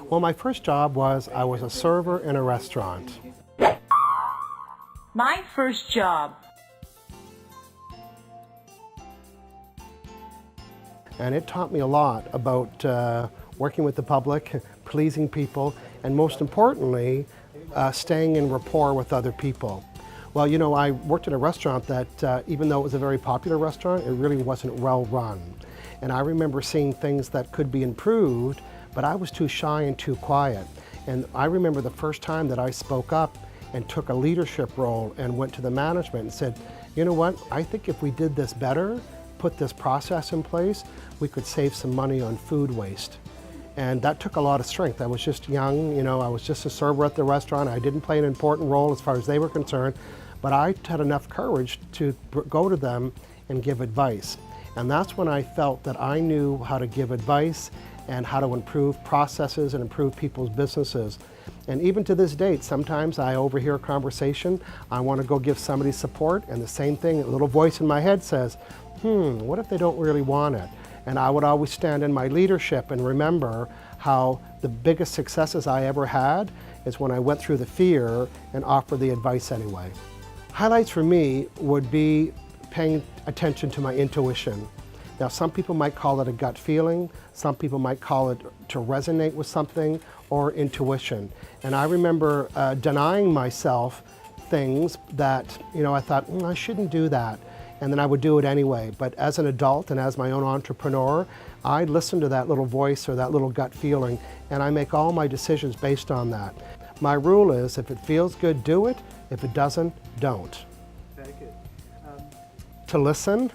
Well, my first job was I was a server in a restaurant. My first job. And it taught me a lot about working with the public, pleasing people, and most importantly, staying in rapport with other people. Well, you know, I worked at a restaurant that, even though it was a very popular restaurant, it really wasn't well run. And I remember seeing things that could be improved, but I was too shy and too quiet. And I remember the first time that I spoke up and took a leadership role and went to the management and said, you know what, I think if we did this better, put this process in place, we could save some money on food waste. And that took a lot of strength. I was just young, you know, I was just a server at the restaurant. I didn't play an important role as far as they were concerned, but I had enough courage to go to them and give advice. And that's when I felt that I knew how to give advice and how to improve processes and improve people's businesses. And even to this date, sometimes I overhear a conversation, I want to go give somebody support, and the same thing, a little voice in my head says, what if they don't really want it? And I would always stand in my leadership and remember how the biggest successes I ever had is when I went through the fear and offered the advice anyway. Highlights for me would be paying attention to my intuition. Now, some people might call it a gut feeling, some people might call it to resonate with something, or intuition. And I remember denying myself things that, you know, I thought, I shouldn't do that. And then I would do it anyway. But as an adult and as my own entrepreneur, I listen to that little voice or that little gut feeling, and I make all my decisions based on that. My rule is, if it feels good, do it. If it doesn't, don't. Very good. To listen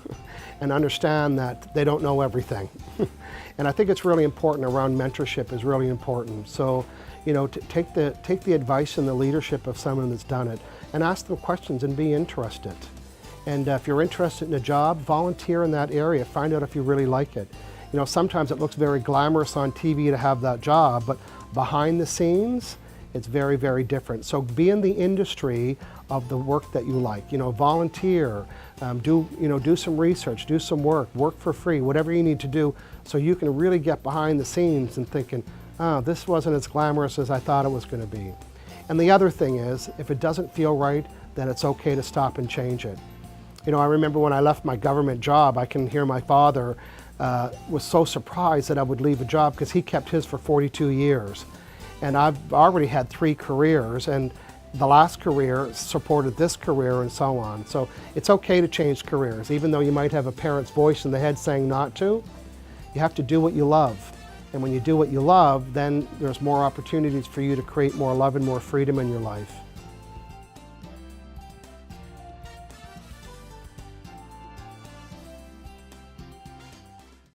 and understand that they don't know everything. And I think it's really important around mentorship is really important. So, you know, to take the advice and the leadership of someone that's done it and ask them questions and be interested. And if you're interested in a job, volunteer in that area. Find out if you really like it. You know, sometimes it looks very glamorous on TV to have that job, but behind the scenes, it's very, very different. So be in the industry of the work that you like. You know, volunteer, do some research, do some work for free, whatever you need to do, so you can really get behind the scenes and thinking, oh, this wasn't as glamorous as I thought it was going to be. And the other thing is, if it doesn't feel right, then it's okay to stop and change it. You know, I remember when I left my government job, I can hear my father was so surprised that I would leave a job because he kept his for 42 years. And I've already had 3 careers, and the last career supported this career and so on. So it's okay to change careers, even though you might have a parent's voice in the head saying not to. You have to do what you love. And when you do what you love, then there's more opportunities for you to create more love and more freedom in your life.